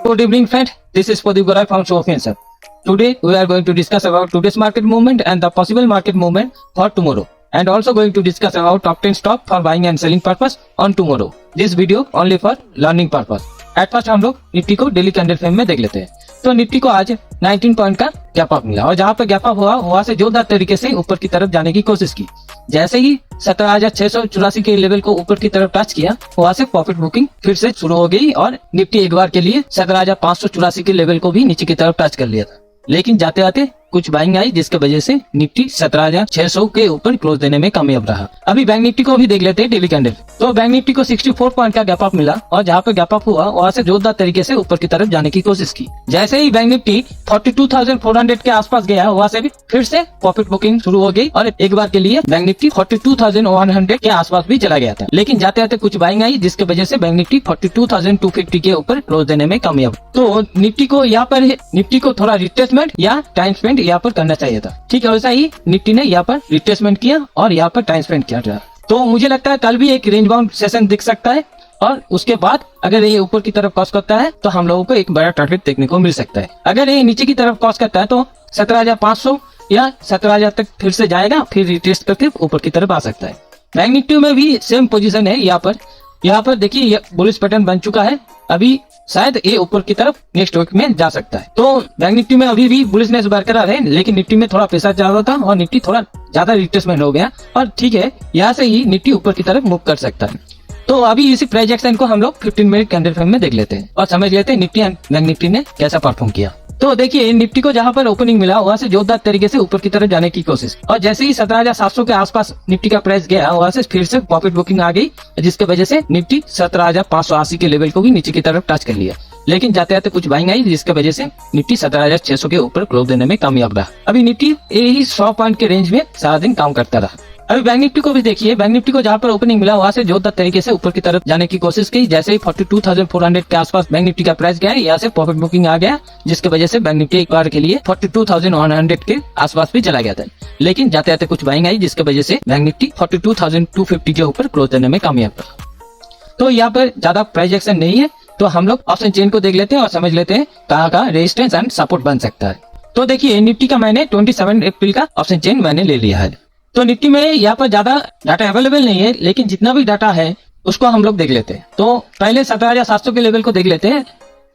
Good evening, friend. This is Pradeep Garai from Showfinser. Today we are going to discuss about today's market movement and the possible market movement for tomorrow, and also going to discuss about top 10 stock for buying and selling purpose on tomorrow. This video only for learning purpose. At first हम लोग Nifty को daily candle frame में देख लेते हैं। तो Nifty को आज 19 पॉइंट का गैप अप मिला और जहां पर गैप अप हुआ वहां से जोरदार तरीके से ऊपर की तरफ जाने की कोशिश की। जैसे ही 17,684 के लेवल को ऊपर की तरफ टच किया वहां से प्रॉफिट बुकिंग फिर से शुरू हो गई और निफ्टी एक बार के लिए 17,584 के लेवल को भी नीचे की तरफ टच कर लिया था, लेकिन जाते आते कुछ बाइंग आई जिसके वजह से निफ्टी 17,600 के ऊपर क्लोज देने में कामयाब रहा। अभी बैंक निफ्टी को भी देख लेते हैं डेली कैंडल। तो बैंक निफ्टी को 64 पॉइंट का गैप अप मिला और जहां पर गैप अप हुआ वहां से जोरदार तरीके से ऊपर की तरफ जाने की कोशिश की। जैसे ही बैंक निफ्टी 42,400 के आसपास गया वहां से भी फिर से प्रॉफिट बुकिंग शुरू हो गई और एक बार के लिए बैंक निफ्टी 42,100 के आसपास भी चला गया था, लेकिन जाते आते कुछ बाइंग आई जिसके वजह से बैंक निफ्टी 42,250 के ऊपर क्लोज देने में कामयाब। तो निफ्टी को यहाँ पर निफ्टी को थोड़ा रिट्रेसमेंट या टाइम स्पेंड यहाँ पर करना चाहिए था। ठीक है, वैसा ही निफ्टी ने यहाँ पर रिट्रेसमेंट किया और यहाँ पर टाइम स्पेंड किया। तो मुझे लगता है कल भी एक रेंज बाउंड सेशन दिख सकता है और उसके बाद अगर ये ऊपर की तरफ क्रॉस करता है तो हम लोगों को एक बड़ा टारगेट देखने को मिल सकता है। अगर ये नीचे की तरफ क्रॉस करता है तो 17,500 या 17,000 तक फिर से जाएगा, फिर रिटेस्ट करके ऊपर की तरफ आ सकता है। बैंक निफ्टी में भी सेम पोजीशन है। यहाँ पर देखिए बुलिश पैटर्न बन चुका है, अभी शायद ये ऊपर की तरफ नेक्स्ट वीक में जा सकता है। तो बैंक निफ्टी में अभी भी बुलिशनेस बरकरार है, लेकिन निफ्टी में थोड़ा प्रेशर ज्यादा था और निफ्टी थोड़ा ज्यादा रिट्रेसमेंट हो गया और ठीक है, यहाँ से ही निफ्टी ऊपर की तरफ मूव कर सकता है। तो अभी इसी प्राइस एक्शन को हम लोग 15 मिनट कैंडल फ्रेम में देख लेते हैं और समझ लेते हैं निफ्टी एंड बैंक निफ्टी ने कैसा परफॉर्म किया। तो देखिए निफ्टी को जहां पर ओपनिंग मिला वहां से जोरदार तरीके से ऊपर की तरफ जाने की कोशिश और जैसे ही 17,700 के आसपास निफ्टी का प्राइस गया वहां से फिर से प्रॉफिट बुकिंग आ गई, जिसके वजह से निफ्टी 17,580 के लेवल को भी नीचे की तरफ टच कर लिया, लेकिन जाते जाते कुछ बाइंग आई जिसके वजह से निफ्टी 17,600 के ऊपर क्लोज देने में कामयाब रहा। अभी निफ्टी यही 100 पॉइंट के रेंज में सारा दिन काम करता रहा। अभी बैंक निफ्टी को भी देखिए, बैंक निफ्टी को जहां पर ओपनिंग मिला वहां से जोरदार तरीके से ऊपर की तरफ जाने की कोशिश की। जैसे ही 42,400 के आसपास बैंक निफ्टी का प्राइस गया, यहाँ से प्रॉफिट बुकिंग आ गया, जिसकी वजह से बैंक निफ्टी एक बार के लिए 42,100 के आसपास भी चला गया था, लेकिन जाते जाते कुछ बाइंग आई जिसकी वजह से बैंक निफ्टी 42,250 के ऊपर क्लोज देने में कामयाब रहा। तो यहाँ पर ज्यादा प्राइस एक्शन नहीं है, तो हम लोग ऑप्शन चेन को देख लेते हैं और समझ लेते हैं कहाँ का रेजिस्टेंस एंड सपोर्ट बन सकता है। तो देखिए निफ्टी का मैंने 27 अप्रैल का ऑप्शन चेन मैंने ले लिया है। तो निफ्टी में यहाँ पर ज्यादा डाटा अवेलेबल नहीं है, लेकिन जितना भी डाटा है उसको हम लोग देख लेते हैं। तो पहले 17,700 के लेवल को देख लेते हैं।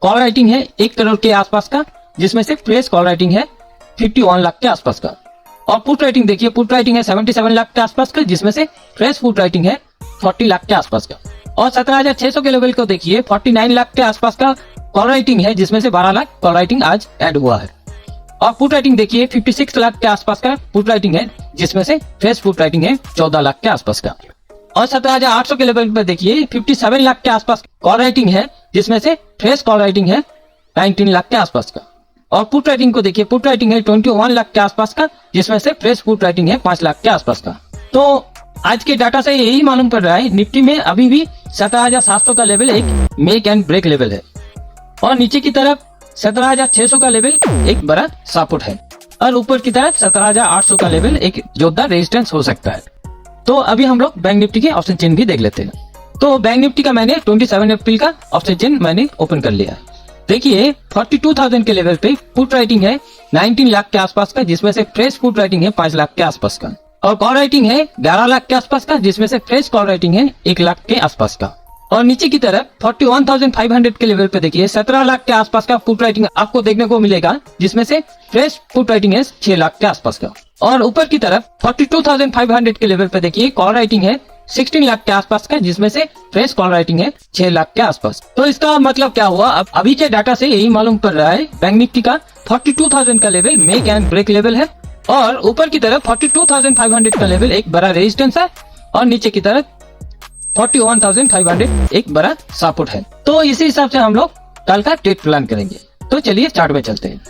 कॉल राइटिंग है 1 करोड़ के आसपास का, जिसमें से फ्रेश कॉल राइटिंग है 51 लाख के आसपास का, और पुट राइटिंग देखिए, पुट राइटिंग है 77 लाख के आसपास का, जिसमें से फ्रेश पुट राइटिंग है 40 लाख के आसपास का, और 17,600 के लेवल को देखिए 49 लाख के आसपास का कॉल राइटिंग है, जिसमें से 12 लाख कॉल राइटिंग आज ऐड हुआ है, और पुट राइटिंग देखिए 56 लाख के आसपास का पुट राइटिंग है, जिसमें से फ्रेश पुट राइटिंग है 14 लाख के आसपास का, और 17,800 के लेवल पर देखिए 57 लाख के आसपास कॉल राइटिंग है, जिसमें से फ्रेश कॉल राइटिंग है 19 लाख के आसपास का, और पुट राइटिंग को देखिए, पुट राइटिंग है 21 लाख के आसपास का, जिसमें से फ्रेश पुट राइटिंग है 5 लाख के आसपास का। तो आज के डाटा से यही मालूम पड़ रहा है निफ्टी में अभी भी 17,700 का लेवल एक मेक एंड ब्रेक लेवल है, और नीचे की तरफ 17,600 का लेवल एक बड़ा सपोर्ट है, और ऊपर की तरफ 17,800 का लेवल एक जोरदार रेजिस्टेंस हो सकता है। तो अभी हम लोग बैंक निफ्टी के ऑप्शन चेन भी देख लेते हैं। तो बैंक निफ्टी का मैंने 27 अप्रैल का ऑप्शन चेन मैंने ओपन कर लिया। देखिए 42,000 के लेवल पे पुट राइटिंग है 19 लाख के आसपास का, जिसमें से फ्रेश पुट राइटिंग है 5 लाख के आसपास का, और कॉल राइटिंग है 11 लाख के आसपास का, जिसमें से फ्रेश कॉल राइटिंग है 1 लाख के आसपास का, और नीचे की तरफ 41,500 के लेवल पे देखिए 17 लाख के आसपास का पुट राइटिंग आपको देखने को मिलेगा, जिसमें से फ्रेश पुट राइटिंग है 6 लाख के आसपास का, और ऊपर की तरफ 42,500 के लेवल पे देखिए कॉल राइटिंग है 16 लाख के आसपास का, जिसमें से फ्रेश कॉल राइटिंग है 6 लाख के आसपास। तो इसका मतलब क्या हुआ, अब अभी के डाटा से यही मालूम पड़ रहा है बैंक निफ्टी का 42,000 का level make and break level है, और ऊपर की तरफ 42,500 का लेवल एक बड़ा रेजिस्टेंस है, और नीचे की तरफ 41,500 एक बड़ा सपोर्ट है। तो इसी हिसाब से हम लोग कल का ट्रेड प्लान करेंगे। तो चलिए चार्ट में चलते हैं।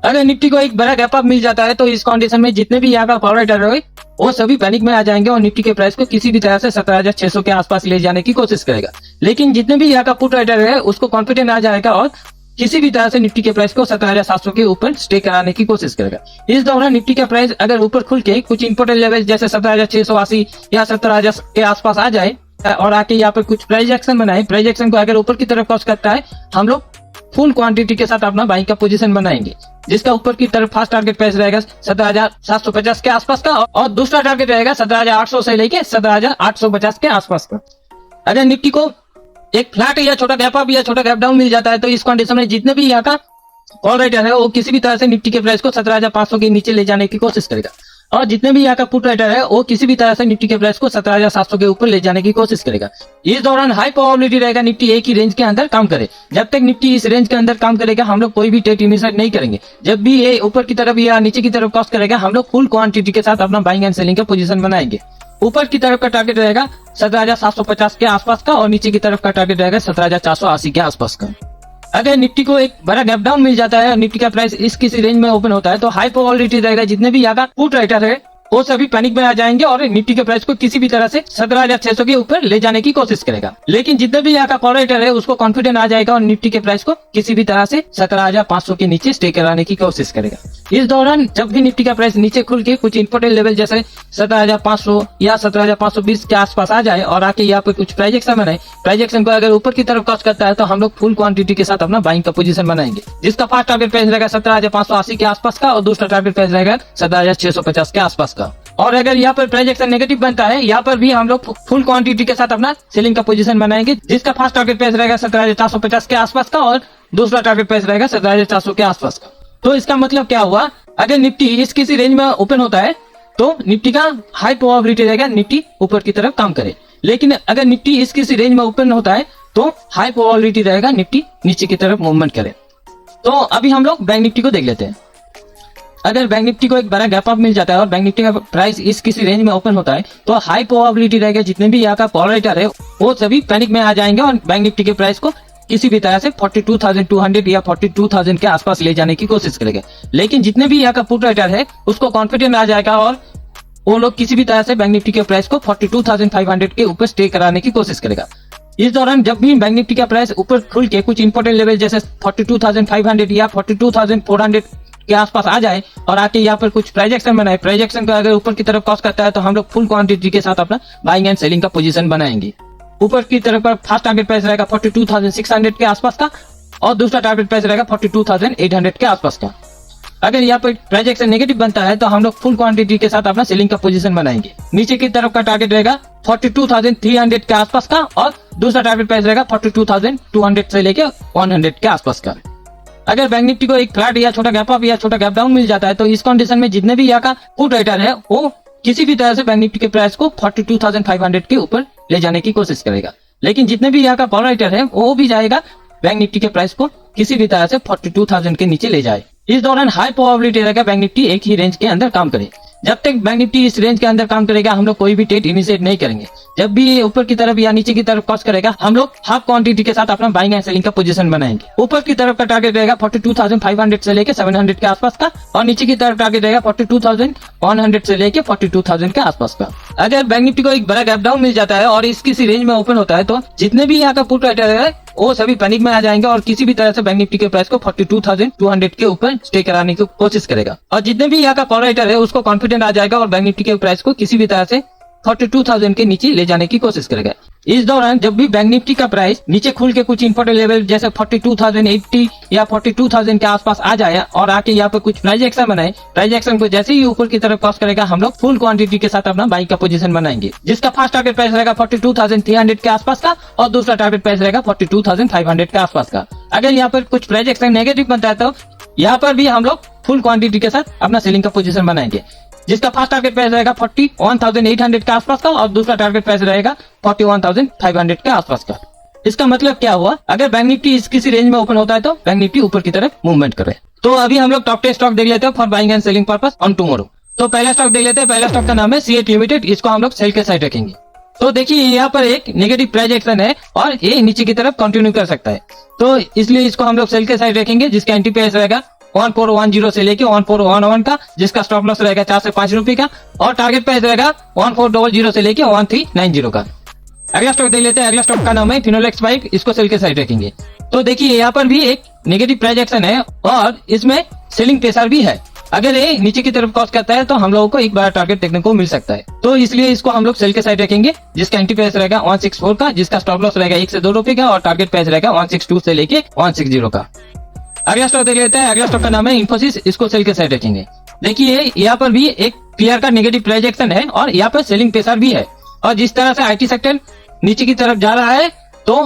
अगर निफ्टी को एक बड़ा गैप अप मिल जाता है तो इस कंडीशन में जितने भी यहाँ का कॉल राइटर है वो सभी पैनिक में आ जाएंगे और निफ्टी के प्राइस को किसी भी तरह से 17,600 के आसपास ले जाने की कोशिश करेगा। लेकिन जितने भी यहाँ का पुट राइटर है उसको कॉन्फिडेंट आ जाएगा और किसी भी तरह से निफ्टी के प्राइस को 17,700 के ऊपर स्टे कराने की कोशिश करेगा। इस दौरान निफ्टी का प्राइस अगर ऊपर खुल के कुछ इंपोर्टेंट लेवल जैसे 17,680 या 17,000 के आसपास आ जाए और आके यहाँ पर कुछ प्राइस एक्शन बनाए, प्राइस एक्शन को अगर ऊपर की तरफ क्रॉस करता है हम लोग फुल क्वांटिटी के साथ अपना बाइंग का पोजीशन बनाएंगे, जिसका ऊपर की तरफ फर्स्ट टारगेट प्राइस रहेगा 17,750 के आसपास का और दूसरा टारगेट रहेगा 17,800 से लेके 17,850 के आसपास का। अगर निफ्टी को एक फ्लैट या छोटा गैप अप या छोटा गैप डाउन मिल जाता है तो इस कंडीशन में जितने भी यहाँ का कॉल राइटर है वो किसी भी तरह से निफ्टी के प्राइस को 17,500 के नीचे ले जाने की कोशिश करेगा, और जितने भी यहाँ का पुट राइटर है वो किसी भी तरह से निफ्टी के प्राइस को 17,700 के ऊपर ले जाने की कोशिश करेगा। इस दौरान हाई प्रोबेबिलिटी रहेगा निफ्टी एक ही रेंज के अंदर काम करे। जब तक निफ्टी इस रेंज के अंदर काम करेगा हम लोग कोई भी ट्रेड इनिशिएट नहीं करेंगे। जब भी ये ऊपर की तरफ या नीचे की तरफ क्रॉस करेगा हम लोग फुल क्वांटिटी के साथ अपना बाइंग एंड सेलिंग का पोजीशन बनाएंगे। ऊपर की तरफ का टारगेट रहेगा 17,750 के आसपास का और नीचे की तरफ का टारगेट रहेगा 17,480 के आसपास का। अगर निफ्टी को एक बड़ा गैप डाउन मिल जाता है और निफ्टी का प्राइस इस किसी रेंज में ओपन होता है तो हाई प्रोबेबिलिटी रहेगा जितने भी यहाँ का पुट राइटर है वो सभी पैनिक में आ जाएंगे और निफ्टी के प्राइस को किसी भी तरह से 17,600 के ऊपर ले जाने की कोशिश करेगा। लेकिन जितने भी यहाँ का कॉल राइटर है उसको कॉन्फिडेंट आ जाएगा और निफ्टी के प्राइस को किसी भी तरह से 17,500 के नीचे स्टे कराने की कोशिश करेगा। इस दौरान जब भी निफ्टी का प्राइस नीचे खुल के कुछ इंपॉर्टेंट लेवल जैसे 17,500 या 17,520 के आसपास आ जाए और आके यहाँ पे कुछ प्राइस एक्शन बनाए, प्राइस एक्शन को अगर ऊपर की तरफ क्रॉस करता है तो हम लोग फुल क्वांटिटी के साथ अपना बाइंग का पोजीशन बनाएंगे, जिसका फर्स्ट टारगेट प्राइस रहेगा 17,580 के आसपास का और दूसरा टारगेट प्राइस रहेगा 17,650 के आसपास का। और अगर यहाँ पर प्राइस एक्शन नेगेटिव बनता है यहाँ पर भी हम लोग फुल क्वांटिटी के साथ अपना सेलिंग का पोजीशन बनाएंगे, जिसका फर्स्ट टारगेट प्राइस रहेगा 17,450 के आसपास का और दूसरा टारगेट प्राइस रहेगा 17,400 के आसपास का। तो इसका मतलब क्या हुआ, अगर निफ्टी इस किसी रेंज में ओपन होता है तो निफ्टी का हाई प्रोबेबिलिटी रहेगा निफ्टी ऊपर की तरफ काम करे। लेकिन अगर निफ्टी इस किसी रेंज में ओपन होता है तो हाई प्रोबेबिलिटी रहेगा निफ्टी नीचे की तरफ मूवमेंट करे। तो अभी हम लोग बैंक निफ्टी को देख लेते हैं। अगर बैंक निफ्टी को एक बड़ा गैप अप मिल जाता है और बैंक निफ्टी का प्राइस इस किसी रेंज में ओपन होता है तो हाई प्रोबेबिलिटी रहेगा जितने भी यहाँ का कॉल राइटर है वो सभी पैनिक में आ जाएंगे और बैंक निफ्टी के प्राइस को किसी भी तरह से 42,200 या 42,000 के आसपास ले जाने की कोशिश करेगा। लेकिन जितने भी यहाँ का पुट राइटर है उसको कॉन्फिडेंस आ जाएगा और वो लोग किसी भी तरह से बैंक निफ्टी के प्राइस को 42,500 के ऊपर स्टे कराने की कोशिश करेगा। इस दौरान जब भी बैंक निफ्टी का प्राइस ऊपर खुल के कुछ इंपॉर्टेंट लेवल जैसे 42,500 या 42,400 के आसपास आ जाए और आके यहाँ पर कुछ प्राइस एक्शन बनाए, प्राइस एक्शन को अगर ऊपर की तरफ क्रॉस करता है तो हम लोग फुल क्वांटिटी के साथ अपना बाइंग एंड सेलिंग का पोजीशन बनाएंगे। ऊपर की तरफ का फर्स्ट टारगेट प्राइस रहेगा 42,600 के आसपास का और दूसरा टारगेट प्राइस रहेगा 42,800 के आसपास का। अगर यहाँ पर प्राइस एक्शन नेगेटिव बनता है तो हम लोग फुल क्वांटिटी के साथ अपना सेलिंग का पोजीशन बनाएंगे। नीचे की तरफ का टारगेट रहेगा 42,300 के आसपास का और दूसरा टारगेट प्राइस रहेगा 42,200 से लेके 100 के आसपास का। अगर बैंक निफ्टी को एक फ्लैट या छोटा गैप अप या छोटा गैप डाउन मिल जाता है तो इस कंडीशन में जितने भी यहाँ का पुट राइटर है वो किसी भी तरह से बैंक निफ्टी के प्राइस को 42,500 के ऊपर ले जाने की कोशिश करेगा। लेकिन जितने भी यहाँ का कॉल राइटर है वो भी जाएगा बैंक निफ्टी के प्राइस को किसी भी तरह से 42,000 के नीचे ले जाए। इस दौरान हाई प्रोबेबिलिटी रहेगा बैंक निफ्टी एक ही रेंज के अंदर काम करे। जब तक बैंक निफ्टी इस रेंज के अंदर काम करेगा हम लोग कोई भी ट्रेड इनिशिएट नहीं करेंगे। जब भी ये ऊपर की तरफ या नीचे की तरफ क्रॉस करेगा हम लोग हाफ क्वांटिटी के साथ अपना बाइंग एंड सेलिंग का पोजीशन बनाएंगे। ऊपर की तरफ का टारगेट रहेगा 42,500 से लेके 700 के आसपास का और नीचे की तरफ टारगेट रहेगा 42,100 से लेके 42,000 के आसपास का। अगर बैंक निफ्टी को एक बड़ा गैप डाउन मिल जाता है और इस किसी रेंज में ओपन होता है तो जितने भी यहाँ का पुट राइटर है वो सभी पैनिक में आ जाएंगे और किसी भी तरह से बैंक निफ्टी के प्राइस को 42,200 के ऊपर स्टे कराने की कोशिश करेगा। और जितने भी यहाँ का कॉल राइटर है उसको कॉन्फिडेंट आ जाएगा और बैंक निफ्टी के प्राइस को किसी भी तरह से 42,000 के नीचे ले जाने की कोशिश करेगा। इस दौरान जब भी बैंक निफ्टी का प्राइस नीचे खुल के कुछ इंपॉर्टेंट लेवल जैसे 42,080 या 42,000 के आसपास आ जाए और आके यहाँ पे कुछ प्राइस एक्शन बनाए, प्राइस एक्शन को जैसे ही ऊपर की तरफ क्रॉस करेगा हम लोग फुल क्वांटिटी के साथ अपना बाइंग का पोजीशन बनाएंगे, जिसका फर्स्ट टारगेट प्राइस रहेगा 42,300 के आसपास का और दूसरा टारगेट प्राइस रहेगा 42,500 के आसपास का। अगर यहाँ पर कुछ प्राइस एक्शन नेगेटिव बनता है तो यहाँ पर भी हम लोग फुल क्वांटिटी के साथ अपना सेलिंग का पोजीशन बनाएंगे, जिसका फर्स्ट टारगेट प्राइस रहेगा 41,800 के आसपास का और दूसरा टारगेट प्राइस रहेगा 41,500 के आसपास का। इसका मतलब क्या हुआ, अगर बैंक निफ्टी इस किसी रेंज में ओपन होता है तो बैंक निफ्टी ऊपर की तरफ मूवमेंट करे। तो अभी हम लोग टॉप 10 स्टॉक देख लेते हैं for buying and selling purpose on tomorrow. तो पहला स्टॉक देख लेते हैं। पहला स्टॉक का नाम है सीएट लिमिटेड। इसको हम लोग सेल के साइड रखेंगे। तो देखिए यहाँ पर एक नेगेटिव प्राइस एक्शन है और ये नीचे की तरफ कंटिन्यू कर सकता है, तो इसलिए इसको हम लोग सेल के साइड रखेंगे, जिसका एंट्री प्राइस रहेगा 1410 से लेके 1411 का, जिसका स्टॉप लॉस रहेगा 4 से 5 रुपए का और टारगेट प्राइस रहेगा 1400 से लेके 1390 का। अगला स्टॉक देख लेते हैं। अगला स्टॉक का नाम है फिनोलेक्स बाइक। इसको सेल के साइड रखेंगे। तो देखिए यहाँ पर भी एक नेगेटिव प्राइस एक्शन है और इसमें सेलिंग प्रेशर भी है। अगर ये नीचे की तरफ क्रॉस करता है तो हम लोगों को एक बड़ा टारगेट देखने को मिल सकता है। तो इसलिए इसको हम लोग सेल के साइड रखेंगे, जिसका एंट्री प्राइस रहेगा 164 का, जिसका स्टॉप लॉस रहेगा 1 से 2 रुपए का और टारगेट प्राइस रहेगा 162 से लेके 160 का। अगला स्टॉक देख लेते हैं। अगला स्टॉक का नाम है इन्फोसिस, इसको सेल के साइड रखेंगे। देखिए यहाँ पर भी एक क्लियर का नेगेटिव प्रोजेक्शन है और यहाँ पर सेलिंग प्रेशर भी है, और जिस तरह से आईटी सेक्टर नीचे की तरफ जा रहा है तो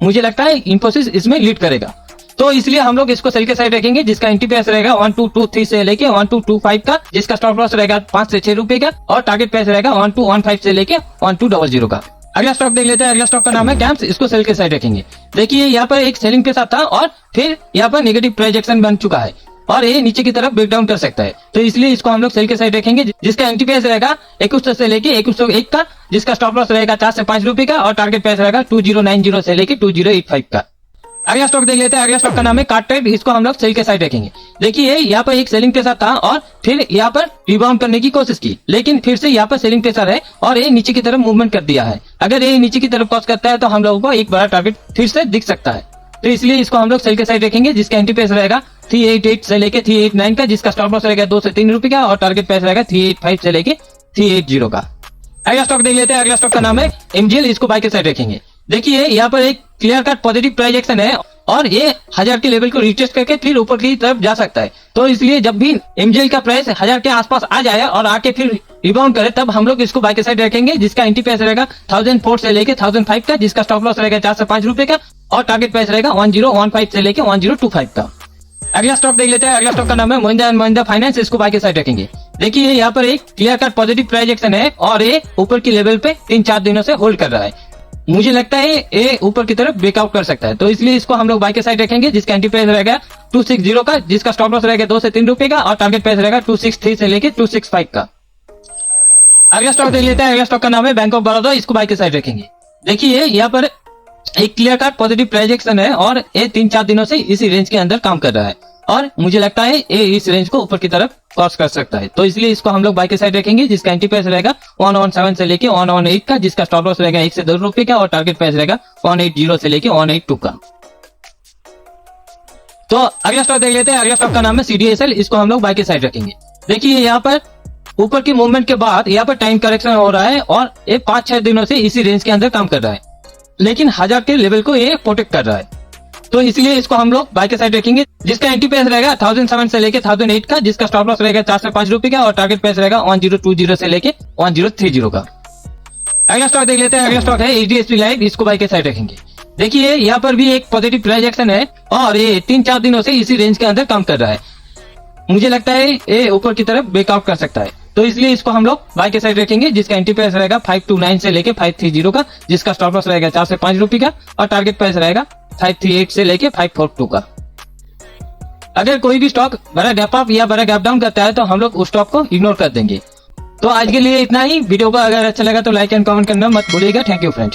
मुझे लगता है इन्फोसिस इसमें लीड करेगा। तो इसलिए हम लोग इसको सेल के साइड रखेंगे, जिसका एंट्री प्राइस रहेगा 1223 से लेके 1225 का, जिसका स्टॉप लॉस रहेगा 5 से 6 रुपए का और टारगेट प्राइस रहेगा 1215 से लेके 1200 का। अगला स्टॉक देख लेते हैं। अगला स्टॉक का नाम है कैम्प्स, इसको सेल के साइड रखेंगे। देखिए यहाँ पर एक सेलिंग के साथ था और फिर यहाँ पर नेगेटिव प्रोजेक्शन बन चुका है और ये नीचे की तरफ ब्रेक डाउन कर सकता है, तो इसलिए इसको हम लोग सेल के साइड रखेंगे, जिसका एंट्री प्राइस रहेगा 2100 से लेके 2101 का, जिसका स्टॉप लॉस रहेगा 4 से 5 रुपए का और टारगेट प्राइस रहेगा 2090 से लेके 2085 का। अगला स्टॉक देख लेते हैं। अगला स्टॉक का नाम है कार्टेड, इसको हम लोग सेल के साइड रखेंगे। देखिए यहाँ पर एक सेलिंग प्रेशर था और फिर यहाँ पर रिबाउंड करने की कोशिश की, लेकिन फिर से यहाँ पर सेलिंग प्रेशर है और ये नीचे की तरफ मूवमेंट कर दिया है। अगर ये नीचे की तरफ क्रॉस करता है तो हम लोगों को एक बड़ा टारगेट फिर से दिख सकता है, तो इसलिए इसको हम लोग सेल के साइड रखेंगे, जिसका एंट्री प्राइस रहेगा 388 से लेके 389 का, जिसका स्टॉप लॉस रहेगा 2 से 3 रुपए का और टारगेट प्राइस रहेगा 385 से लेके 380 का। अगला स्टॉक देख लेते हैं। अगला स्टॉक का नाम है एमजीएल, इसको बाय के साइड रखेंगे। देखिए यहाँ पर एक क्लियर कट पॉजिटिव प्राइजेक्शन है और ये 1000 के लेवल को रिटेस्ट करके फिर ऊपर की तरफ जा सकता है, तो इसलिए जब भी एमजीएल का प्राइस 1000 के आसपास आ जाए और आके फिर रिबाउंड करे तब हम लोग इसको बाय के साइड रखेंगे, जिसका एंट्री प्राइस रहेगा 1004 से लेके 1005 का, जिसका स्टॉप लॉस रहेगा 4 से 5 रुपए का और टारगेट प्राइस रहेगा 1015 से लेके 1025 का। अगला स्टॉक देख लेते हैं। अगला स्टॉक का नाम है महिंद्रा एंड महिंद्रा फाइनेंस, इसको बाय के साइड रखेंगे। देखिए यहाँ पर एक क्लियर कट पॉजिटिव प्राइजेक्शन है और ये ऊपर की लेवल पे 3-4 दिनों से होल्ड कर रहा है। मुझे लगता है ये ऊपर की तरफ ब्रेकआउट कर सकता है, तो इसलिए इसको हम लोग बाय के साइड रखेंगे, जिसका एंट्री प्राइस रहेगा 260 का, जिसका स्टॉप लॉस रहेगा 2 से 3 रुपए का और टारगेट प्राइस रहेगा 263 से लेके 265 का। अगला स्टॉक देख लेते हैं। अगला स्टॉक का नाम है बैंक ऑफ बड़ौदा, इसको बाय के साइड रखेंगे। देखिए यहाँ पर एक क्लियर कट पॉजिटिव प्राइजेक्शन है और ये 3-4 दिनों से इसी रेंज के अंदर काम कर रहा है और मुझे लगता है ये इस रेंज को ऊपर की तरफ क्रॉस कर सकता है, तो इसलिए इसको हम लोग बाय के साइड रखेंगे, जिसका एंट्री प्राइस रहेगा 117 से लेके 118 का, जिसका स्टॉप लॉस रहेगा 1 से 2 रुपए का और टारगेट प्राइस रहेगा 180 से लेके 182 का। तो अगला स्टॉक देख लेते हैं। अगला स्टॉक का नाम है सीडीएसएल, इसको हम लोग बाय के साइड रखेंगे। देखिए यहाँ पर ऊपर की मूवमेंट के बाद यहाँ पर टाइम करेक्शन हो रहा है और ये 5-6 दिनों से इसी रेंज के अंदर काम कर रहा है, लेकिन 1000 के लेवल को ये प्रोटेक्ट कर रहा है, तो इसलिए इसको हम लोग बाय के साइड रखेंगे, जिसका एंट्री प्राइस रहेगा 1007 से लेके 1008 का, जिसका स्टॉप लॉस रहेगा 4 से 5 रुपए का और टारगेट प्राइस रहेगा 1020 से लेके 1030 का। अगला स्टॉक देख लेते हैं। अगला स्टॉक है एचडीएफसी लाइफ, इसको बाय के साइड रखेंगे। देखिए यहाँ पर भी एक पॉजिटिव प्राइजेक्शन है और ये 3-4 दिनों से इसी रेंज के अंदर काम कर रहा है। मुझे लगता है ये ऊपर की तरफ ब्रेकआउट कर सकता है, तो इसलिए इसको हम लोग बाय के साइड रखेंगे, जिसका एंट्री प्राइस रहेगा 529 से लेके 530 का, जिसका स्टॉप लॉस रहेगा 4 से 5 रुपए का और टारगेट प्राइस रहेगा 538 से लेके 542 का। अगर कोई भी स्टॉक बड़ा गैप अप या बड़ा गैप डाउन करता है तो हम लोग उस स्टॉक को इग्नोर कर देंगे। तो आज के लिए इतना ही। वीडियो को अगर अच्छा लगा तो लाइक एंड कमेंट करना मत भूलिएगा। Thank you friend.